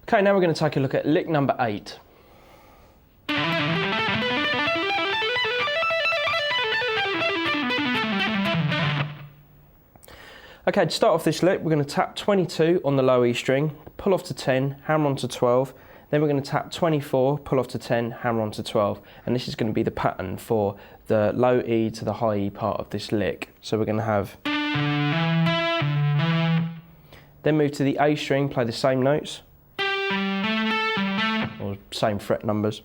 Okay, now we're going to take a look at lick number 8. Okay, to start off this lick, we're going to tap 22 on the low E string, pull off to 10, hammer onto 12, then we're going to tap 24, pull off to 10, hammer onto 12, and this is going to be the pattern for the low E to the high E part of this lick. So we're going to have, then move to the A string, play the same notes, or same fret numbers.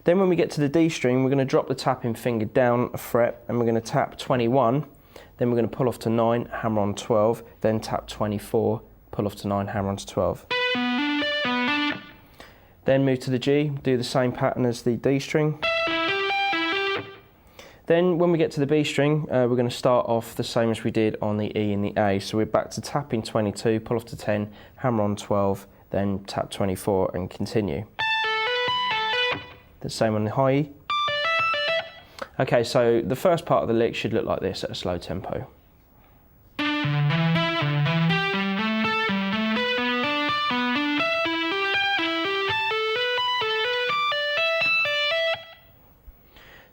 Then when we get to the D string, we're going to drop the tapping finger down a fret, and we're going to tap 21, then we're going to pull off to 9, hammer on 12, then tap 24, pull off to 9, hammer onto 12. Then move to the G, do the same pattern as the D string. Then when we get to the B string, we're going to start off the same as we did on the E and the A. So we're back to tapping 22, pull off to 10, hammer on 12, then tap 24 and continue. The same on the high E. Okay, so the first part of the lick should look like this at a slow tempo.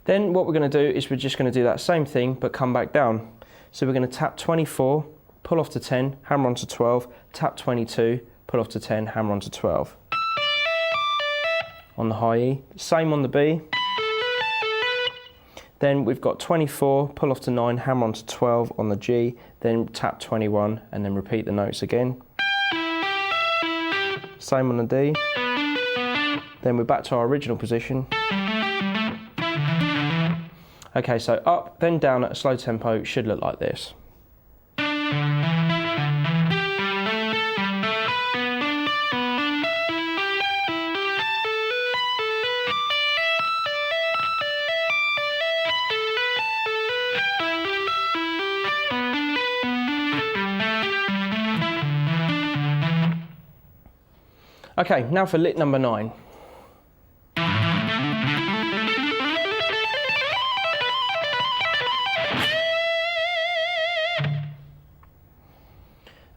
Then what we're going to do is we're just going to do that same thing but come back down. So we're going to tap 24, pull off to 10, hammer onto 12, tap 22, pull off to 10, hammer onto 12. On the high E, same on the B. Then we've got 24, pull off to 9, hammer onto 12 on the G, then tap 21 and then repeat the notes again. Same on the D. Then we're back to our original position. Okay, so up, then down at a slow tempo should look like this. Okay, now for lick number 9.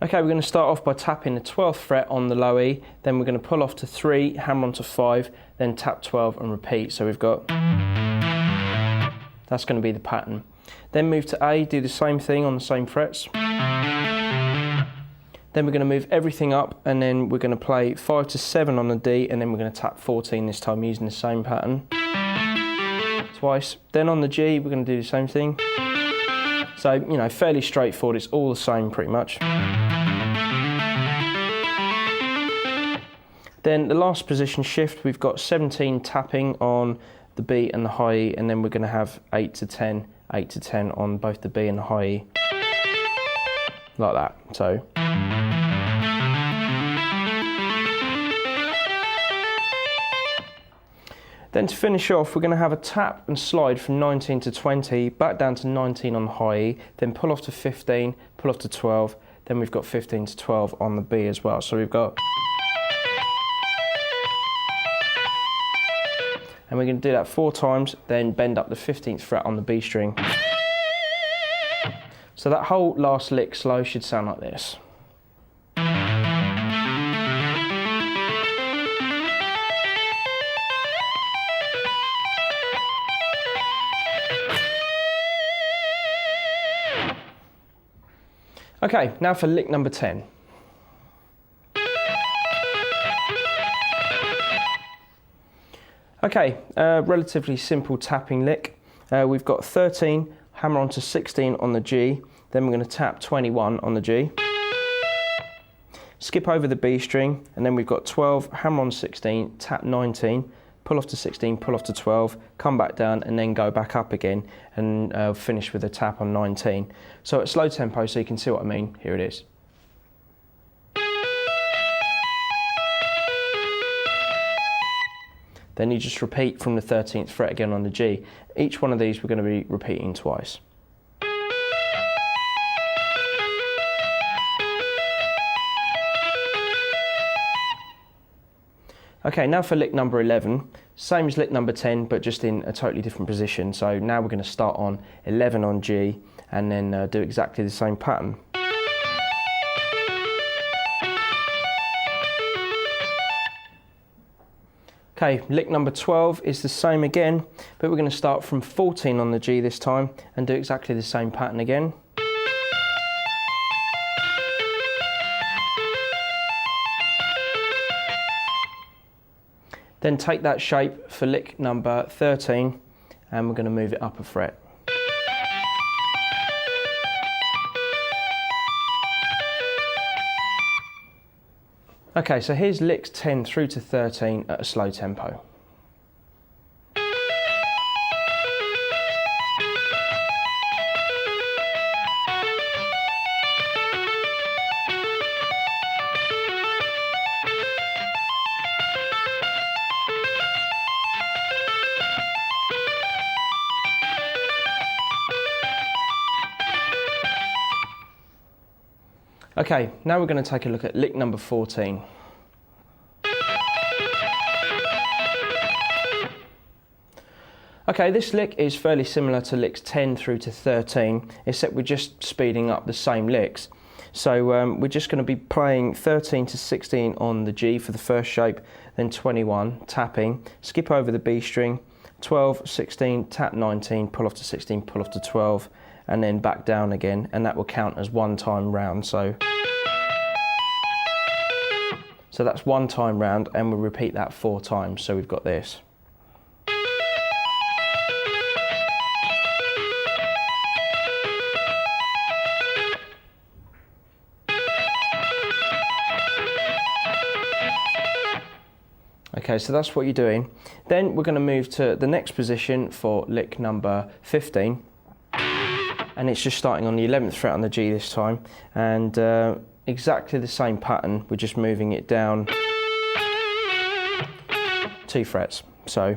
Okay, we're going to start off by tapping the 12th fret on the low E, then we're going to pull off to 3, hammer onto 5, then tap 12 and repeat. So we've got, that's going to be the pattern. Then move to A, do the same thing on the same frets. Then we're going to move everything up and then we're going to play 5 to 7 on the D and then we're going to tap 14 this time using the same pattern. Twice. Then on the G we're going to do the same thing. So, you know, fairly straightforward, it's all the same pretty much. Then the last position shift, we've got 17 tapping on the B and the high E, and then we're going to have 8 to 10, 8 to 10 on both the B and the high E. Like that, so. Then to finish off, we're going to have a tap and slide from 19 to 20, back down to 19 on the high E, then pull off to 15, pull off to 12, then we've got 15 to 12 on the B as well. So we've got, and we're going to do that 4 times, then bend up the 15th fret on the B string. So that whole last lick slow should sound like this. Okay, now for lick number 10. Okay, relatively simple tapping lick. We've got 13, hammer onto 16 on the G, then we're going to tap 21 on the G. Skip over the B string, and then we've got 12, hammer on 16, tap 19, pull off to 16, pull off to 12, come back down and then go back up again and finish with a tap on 19. So at slow tempo, so you can see what I mean, here it is. Then you just repeat from the 13th fret again on the G. Each one of these we're going to be repeating twice. Okay, now for lick number 11, same as lick number 10, but just in a totally different position. So now we're going to start on 11 on G, and then do exactly the same pattern. Okay, lick number 12 is the same again, but we're going to start from 14 on the G this time and do exactly the same pattern again. Then take that shape for lick number 13 and we're going to move it up a fret. Okay, so here's licks 10 through to 13 at a slow tempo. Okay, now we're going to take a look at lick number 14. Okay, this lick is fairly similar to licks 10 through to 13, except we're just speeding up the same licks. So we're just going to be playing 13 to 16 on the G for the first shape, then 21, tapping, skip over the B string, 12, 16, tap 19, pull off to 16, pull off to 12, and then back down again, and that will count as one time round. So that's one time round, and we'll repeat that 4 times. So we've got this. Okay, so that's what you're doing. Then we're going to move to the next position for lick number 15. And it's just starting on the 11th fret on the G this time. And exactly the same pattern, we're just moving it down 2 frets. So.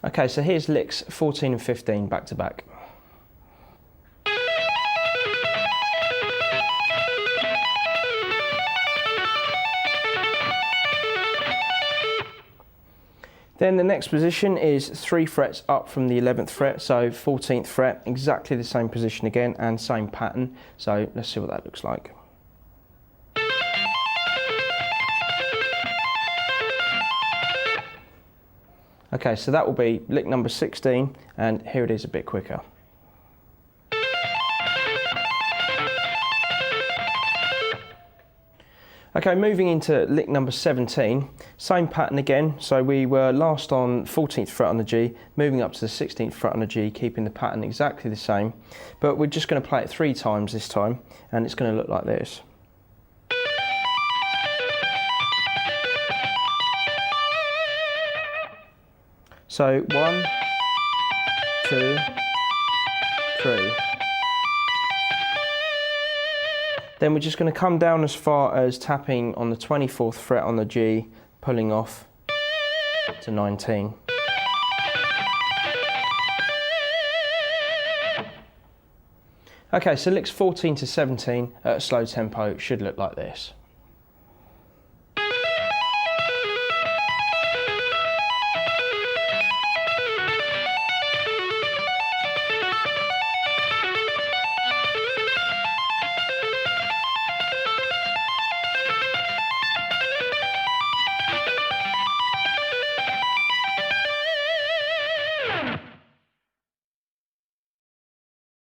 Okay, so here's licks 14 and 15 back to back. Then the next position is 3 frets up from the 11th fret, so 14th fret, exactly the same position again and same pattern. So let's see what that looks like. Okay, so that will be lick number 16, and here it is a bit quicker. Okay, moving into lick number 17, same pattern again. So we were last on 14th fret on the G, moving up to the 16th fret on the G, keeping the pattern exactly the same. But we're just going to play it 3 times this time, and it's going to look like this. So 1, 2, 3. Then we're just going to come down as far as tapping on the 24th fret on the G, pulling off to 19. Okay, so licks 14 to 17 at a slow tempo should look like this.